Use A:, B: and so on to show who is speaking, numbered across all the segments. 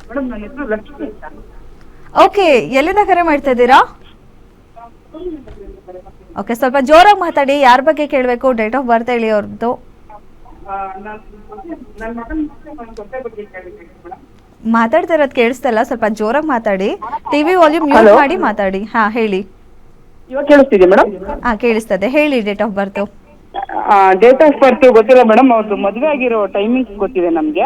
A: Madam ನನ್ನ ಹೆಸರು ಲಕ್ಷ್ಮಿ ಅಂತ.
B: ಓಕೆ, ಎಲ್ಲಿಂದ ಕರೆ ಮಾಡ್ತಾ ಇದ್ದೀರಾ? ಓಕೆ, ಸ್ವಲ್ಪ ಜೋರಾಗಿ ಮಾತಾಡಿ. ಯಾರ ಬಗ್ಗೆ ಕೇಳಬೇಕು? ಡೇಟ್ ಆಫ್ ಬರ್ತ್ ಹೇಳಿ ಅವ್ರದ್ದು.
A: ನನ್ನ ಮಗನ ಸೊಸೆ ಬಗ್ಗೆ ಕೇಳಬೇಕು ಮೇಡಮ್.
B: ಮಾತಾಡ್ತಾ ಇರೋದು ಕೇಳಿಸ್ತಾ ಇಲ್ಲ, ಸ್ವಲ್ಪ ಜೋರಾಗಿ ಮಾತಾಡಿ. ಟಿವಿ ವಾಲ್ಯೂಮ್ ಮ್ಯೂಟ್ ಮಾಡಿ ಮಾತಾಡಿ. ಹಾ, ಹೇಳಿ.
A: ಇವಾಗ ಕೇಳಿಸ್ತಿದೆ ಮೇಡಮ್?
B: ಹಾ, ಕೇಳಿಸ್ತದೆ. ಹೇಳಿ date of birth.
A: Date of birth ಗೊತ್ತಿಲ್ಲ ಮೇಡಮ್, ಅವ್ರದ್ದು ಮದುವೆ ಆಗಿರೋ ಟೈಮಿಂಗ್ಸ್ ಗೊತ್ತಿದೆ ನಮಗೆ.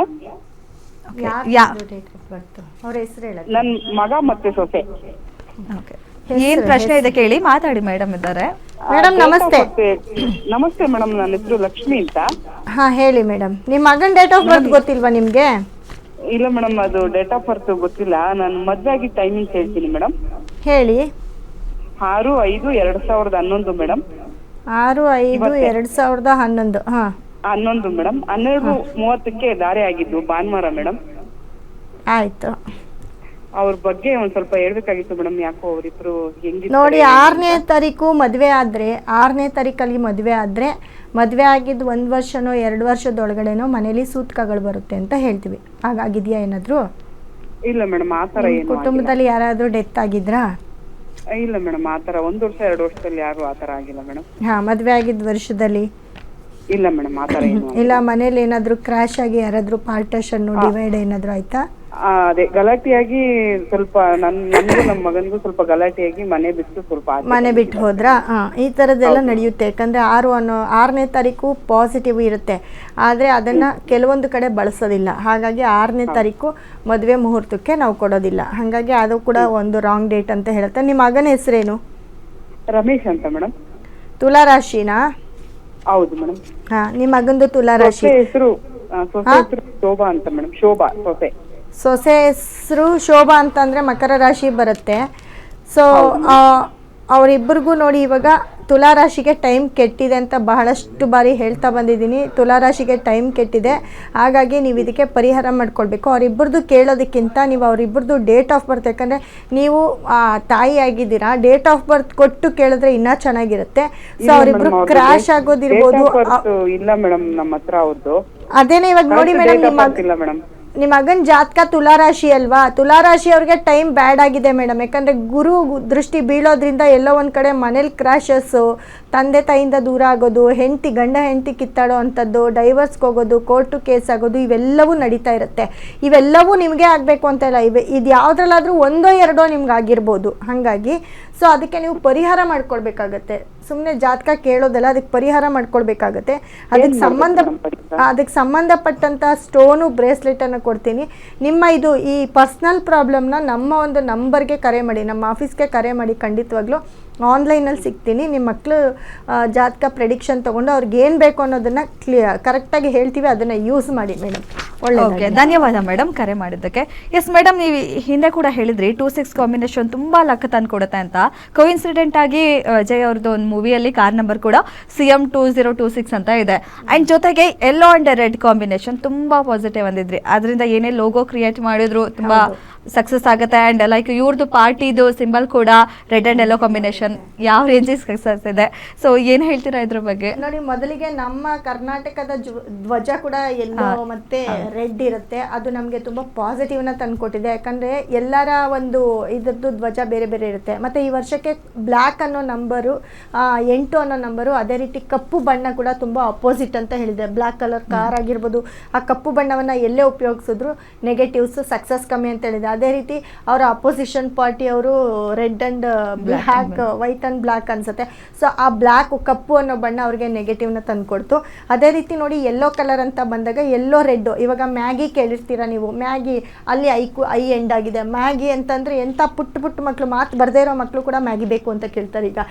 C: ಅವ್ರ ಹೆಸರು ಹೇಳ.
A: ನನ್ನ ಮಗ ಮತ್ತೆ ಸೊಸೆ.
B: ಓಕೆ, ಏನ್ ಪ್ರಶ್ನೆ ಇದೆ ಕೇಳಿ, ಮಾತಾಡಿ. ಮೇಡಮ್ ಇದ್ದಾರೆ.
C: ಮೇಡಮ್ ನಮಸ್ತೆ.
A: ನಮಸ್ತೆ ಮೇಡಮ್, ನನ್ನ ಹೆಸರು ಲಕ್ಷ್ಮಿ ಅಂತ.
C: ಹಾ, ಹೇಳಿ ಮೇಡಮ್. ನಿಮ್ಮ ಮಗನ ಡೇಟ್ ಆಫ್ ಬರ್ತ್ ಗೊತ್ತಿಲ್ವಾ ನಿಮ್ಗೆ?
A: ಇಲ್ಲ ಮೇಡಮ್, ಅದು ಡೇಟ್ ಆಫ್ ಬರ್ತ್ ಗೊತ್ತಿಲ್ಲ. ನಾನು ಮದುವೆ ಆಗಿದ್ದ ಟೈಮಿಂಗ್ಸ್ ಹೇಳ್ತೀನಿ ಮೇಡಮ್.
C: ಹೇಳಿ.
A: 6/5/2011 ಮೇಡಮ್.
C: 6/5/2011. ಹಾ,
A: 11 ಮೇಡಮ್. 12:30ಕ್ಕೆ ದಾರಿ ಆಗಿದ್ದು ಭಾನುವಾರ ಮೇಡಮ್.
C: ಆಯ್ತು.
A: ಅವ್ರ ಬಗ್ಗೆ ಒಂದ್ ಸ್ವಲ್ಪ ಹೇಳ್ಬೇಕಾಗಿತ್ತು ಮೇಡಮ್. ಯಾಕೋ ಅವರಿಬ್ರು ಹೆಂಗಿದ್ರು
C: ನೋಡಿ, 6ನೇ ತಾರೀಕು ಮದುವೆ ಆದರೆ 6ನೇ ತಾರೀಕಲ್ಲಿ ಮದುವೆ ಆದರೆ ಮದುವೆ ಆಗಿದ್ದು 1 ವರ್ಷನೋ 2 ವರ್ಷದೊಳಗಡೆನೋ ಮನೇಲಿ ಸೂತ್ಕಗಳು ಬರುತ್ತೆ ಅಂತ ಹೇಳ್ತೀವಿ. ಹಾಗಾಗಿದೆಯಾ ಏನಾದರೂ?
A: ಇಲ್ಲ ಮೇಡಮ್, ಆ ಥರ ಏನು
C: ಕುಟುಂಬದಲ್ಲಿ ಯಾರಾದರೂ ಡೆತ್ ಆಗಿದ್ರಾ?
A: ಇಲ್ಲ ಮೇಡಮ್, ಆ ಥರ 1 ವರ್ಷ 2 ವರ್ಷದಲ್ಲಿ ಯಾರು ಆ ಥರ ಆಗಿಲ್ಲ ಮೇಡಮ್.
C: ಹಾ, ಮದುವೆ ಆಗಿದ್ದ ವರ್ಷದಲ್ಲಿ?
A: ಇಲ್ಲ ಮೇಡಮ್, ಆ ಥರ ಏನು
C: ಇಲ್ಲ. ಮನೇಲಿ ಏನಾದರೂ ಕ್ರ್ಯಾಶ್ ಆಗಿ ಯಾರಾದರೂ ಪಾರ್ಟೇಷನ್ನು ಡಿವೈಡ್ ಏನಾದರೂ ಆಯ್ತಾ?
A: ಅದೇ ಗಲಾಟೆಯಾಗಿ ಸ್ವಲ್ಪ ನನ್ಗೂ ನಮ್ಮ ಮಗನಿಗೂ ಸ್ವಲ್ಪ ಗಲಾಟೆಯಾಗಿ ಮನೆ ಬಿಟ್ಟು ಸ್ವಲ್ಪ
C: ಮನೆ ಬಿಟ್ಟು ಹೋದ್ರಾ? ಈ ಥರದ್ದೆಲ್ಲ ನಡೆಯುತ್ತೆ. ಯಾಕಂದರೆ 6ನೇ ತಾರೀಕು ಪಾಸಿಟಿವ್ ಇರುತ್ತೆ, ಆದರೆ ಅದನ್ನು ಕೆಲವೊಂದು ಕಡೆ ಬಳಸೋದಿಲ್ಲ. ಹಾಗಾಗಿ 6ನೇ ತಾರೀಕು ಮದುವೆ ಮುಹೂರ್ತಕ್ಕೆ ನಾವು ಕೊಡೋದಿಲ್ಲ. ಹಾಗಾಗಿ ಅದು ಕೂಡ ಒಂದು ರಾಂಗ್ ಡೇಟ್ ಅಂತ ಹೇಳುತ್ತೆ. ನಿಮ್ಮ ಮಗನ ಹೆಸರೇನು?
A: ರಮೇಶ್ ಅಂತ ಮೇಡಮ್.
C: ತುಲಾ ರಾಶಿನಾ?
A: ಹೌದು ಮೇಡಮ್.
C: ಹಾಂ, ನಿಮ್ಮ ಮಗಂದು ತುಲಾ ರಾಶಿ.
A: ಸೊಸೆ ಹೆಸರು ಶೋಭಾ ಅಂತ ಮೇಡಮ್. ಶೋಭಾ ಸೊಸೆ.
C: ಸೊಸೆ ಹೆಸರು ಶೋಭಾ ಅಂತಂದರೆ ಮಕರ ರಾಶಿ ಬರುತ್ತೆ. ಸೊ ಅವರಿಬ್ಬರಿಗೂ ನೋಡಿ, ಇವಾಗ ತುಲಾ ರಾಶಿಗೆ ಟೈಮ್ ಕೆಟ್ಟಿದೆ ಅಂತ ಬಹಳಷ್ಟು ಬಾರಿ ಹೇಳ್ತಾ ಬಂದಿದ್ದೀನಿ. ತುಲಾ ರಾಶಿಗೆ ಟೈಮ್ ಕೆಟ್ಟಿದೆ, ಹಾಗಾಗಿ ನೀವು ಇದಕ್ಕೆ ಪರಿಹಾರ ಮಾಡ್ಕೊಳ್ಬೇಕು. ಅವರಿಬ್ಬರದು ಕೇಳೋದಕ್ಕಿಂತ ನೀವು ಅವರಿಬ್ಬರದು ಡೇಟ್ ಆಫ್ ಬರ್ತ್, ಯಾಕಂದರೆ ನೀವು ತಾಯಿ ಆಗಿದ್ದೀರಾ, ಡೇಟ್ ಆಫ್ ಬರ್ತ್ ಕೊಟ್ಟು ಕೇಳಿದ್ರೆ ಇನ್ನೂ ಚೆನ್ನಾಗಿರುತ್ತೆ. ಸೊ ಅವರಿಬ್ಬರು ಕ್ರ್ಯಾಶ್ ಆಗೋದಿರ್ಬೋದು.
A: ಇಲ್ಲ ಮೇಡಮ್, ನಮ್ಮ ಹತ್ರ ಅವ್ರದ್ದು
C: ಅದೇನೇ ಇವಾಗ ನೋಡಿ ಮೇಡಮ್, ನಿಮ್ಮ ಮಗನ ಜಾತಕ ತುಲಾರಾಶಿ ಅಲ್ವಾ? ತುಲಾರಾಶಿ ಅವ್ರಿಗೆ ಟೈಮ್ ಬ್ಯಾಡ್ ಆಗಿದೆ ಮೇಡಮ್. ಯಾಕಂದರೆ ಗುರು ದೃಷ್ಟಿ ಬೀಳೋದ್ರಿಂದ ಎಲ್ಲೋ ಒಂದು ಕಡೆ ಮನೇಲಿ ಕ್ರ್ಯಾಶಸ್ಸು, ತಂದೆ ತಾಯಿಯಿಂದ ದೂರ ಆಗೋದು, ಗಂಡ ಹೆಂಡತಿ ಕಿತ್ತಾಡೋ ಅಂಥದ್ದು, ಡೈವರ್ಸ್ಗೆ ಹೋಗೋದು, ಕೋರ್ಟು ಕೇಸ್ ಆಗೋದು, ಇವೆಲ್ಲವೂ ನಡೀತಾ ಇರುತ್ತೆ. ಇವೆಲ್ಲವೂ ನಿಮಗೆ ಆಗಬೇಕು ಅಂತ ಇಲ್ಲ. ಇದು ಯಾವುದ್ರಲ್ಲಾದರೂ 1-2 ನಿಮ್ಗೆ ಆಗಿರ್ಬೋದು. ಹಾಗಾಗಿ ಸೊ ಅದಕ್ಕೆ ನೀವು ಪರಿಹಾರ ಮಾಡ್ಕೊಳ್ಬೇಕಾಗತ್ತೆ. ಸುಮ್ಮನೆ ಜಾತಕ ಕೇಳೋದಲ್ಲ, ಅದಕ್ಕೆ ಪರಿಹಾರ ಮಾಡ್ಕೊಳ್ಬೇಕಾಗತ್ತೆ. ಅದಕ್ಕೆ ಸಂಬಂಧಪಟ್ಟಂಥ ಸ್ಟೋನು ಬ್ರೇಸ್ಲೆಟನ್ನು ಕೊಡ್ತೀನಿ. ನಿಮ್ಮ ಈ ಪರ್ಸ್ನಲ್ ಪ್ರಾಬ್ಲಮ್ನ ನಮ್ಮ ಒಂದು ನಂಬರ್ಗೆ ಕರೆ ಮಾಡಿ, ನಮ್ಮ ಆಫೀಸ್ಗೆ ಕರೆ ಮಾಡಿ. ಖಂಡಿತವಾಗ್ಲೂ ಆನ್ಲೈನಲ್ಲಿ ಸಿಗ್ತೀನಿ. ನಿಮ್ಮ ಮಕ್ಕಳು ಜಾತಕ ಪ್ರೆಡಿಕ್ಷನ್ ತೊಗೊಂಡು ಅವ್ರಿಗೆ ಏನು ಬೇಕು ಅನ್ನೋದನ್ನು ಕರೆಕ್ಟಾಗಿ ಹೇಳ್ತೀವಿ, ಅದನ್ನು ಯೂಸ್ ಮಾಡಿ ಮೇಡಮ್.
B: ಓಕೆ, ಧನ್ಯವಾದ ಮೇಡಮ್ ಕರೆ ಮಾಡಿದ್ದಕ್ಕೆ. ಎಸ್ ಮೇಡಮ್, ನೀವು ಹಿಂದೆ ಕೂಡ ಹೇಳಿದ್ರಿ 2-6 ಕಾಂಬಿನೇಷನ್ ತುಂಬ ಲಕ್ ತಂದು ಕೊಡುತ್ತೆ ಅಂತ. ಕೋಇನ್ಸಿಡೆಂಟ್ ಆಗಿ ಜಯ್ ಅವ್ರದ್ದು ಒಂದು ಮೂವಿಯಲ್ಲಿ ಕಾರ್ ನಂಬರ್ ಕೂಡ CM 2026 ಅಂತ ಇದೆ. ಆ್ಯಂಡ್ ಜೊತೆಗೆ ಯೆಲ್ಲೋ ಆ್ಯಂಡ್ ರೆಡ್ ಕಾಂಬಿನೇಷನ್ ತುಂಬ ಪಾಸಿಟಿವ್ ಅಂದಿದ್ರಿ. ಅದರಿಂದ ಏನೇ ಲೋಗೋ ಕ್ರಿಯೇಟ್ ಮಾಡಿದ್ರು ತುಂಬ ಸಕ್ಸಸ್ ಆಗುತ್ತೆ. ಆ್ಯಂಡ್ ಲೈಕ್ ಇವ್ರದ್ದು ಪಾರ್ಟಿದು ಸಿಂಬಲ್ ಕೂಡ ರೆಡ್ ಆ್ಯಂಡ್ ಯೆಲ್ಲೋ ಕಾಂಬಿನೇಷನ್ ಯಾವ ರೇಂಜಿಗೆ ಸಕ್ಸಸ್ ಇದೆ. ಸೊ ಏನು ಹೇಳ್ತೀರಾ ಇದ್ರ ಬಗ್ಗೆ?
C: ನೋಡಿ, ಮೊದಲಿಗೆ ನಮ್ಮ ಕರ್ನಾಟಕದ ಧ್ವಜ ಕೂಡ ಯೆಲ್ಲೋ ಮತ್ತು ರೆಡ್ ಇರುತ್ತೆ. ಅದು ನಮಗೆ ತುಂಬ ಪಾಸಿಟಿವ್ನ ತಂದುಕೊಟ್ಟಿದೆ. ಯಾಕಂದರೆ ಎಲ್ಲರ ಒಂದು ಇದ್ರದ್ದು ಧ್ವಜ ಬೇರೆ ಬೇರೆ ಇರುತ್ತೆ. ಮತ್ತು ಈ ವರ್ಷಕ್ಕೆ ಬ್ಲ್ಯಾಕ್ ಅನ್ನೋ ನಂಬರು, 8 ಅನ್ನೋ ನಂಬರು, ಅದೇ ರೀತಿ ಕಪ್ಪು ಬಣ್ಣ ಕೂಡ ತುಂಬ ಅಪೋಸಿಟ್ ಅಂತ ಹೇಳಿದೆ. ಬ್ಲ್ಯಾಕ್ ಕಲರ್ ಕಾರ್ ಆಗಿರ್ಬೋದು, ಆ ಕಪ್ಪು ಬಣ್ಣವನ್ನು ಎಲ್ಲೇ ಉಪಯೋಗಿಸಿದ್ರು ನೆಗೆಟಿವ್ಸ್, ಸಕ್ಸಸ್ ಕಮ್ಮಿ ಅಂತ ಹೇಳಿದೆ. ಅದೇ ರೀತಿ ಅವರ ಅಪೋಸಿಷನ್ ಪಾರ್ಟಿ ಅವರು red and black, white and black ಅನ್ಸುತ್ತೆ. ಸೊ ಆ ಬ್ಲ್ಯಾಕ್, ಕಪ್ಪು ಅನ್ನೋ ಬಣ್ಣ ಅವ್ರಿಗೆ ನೆಗೆಟಿವ್ನ ತಂದುಕೊಡ್ತು. ಅದೇ ರೀತಿ ನೋಡಿ, ಯೆಲ್ಲೋ ಕಲರ್ ಅಂತ ಬಂದಾಗ ಯೆಲ್ಲೋ ರೆಡ್ಡು, ಇವಾಗ ಮ್ಯಾಗಿ ಕೇಳಿರ್ತೀರ ನೀವು. ಮ್ಯಾಗಿ ಅಲ್ಲಿ ಐ ಎಂಡ್ ಆಗಿದೆ. ಮ್ಯಾಗಿ ಅಂತಂದರೆ ಎಂಥ ಪುಟ್ಟ ಮಕ್ಕಳು, ಮಾತು ಬರದೇ ಇರೋ ಮಕ್ಕಳು ಕೂಡ ಮ್ಯಾಗಿ ಬೇಕು ಅಂತ ಕೇಳ್ತಾರೆ ಈಗ.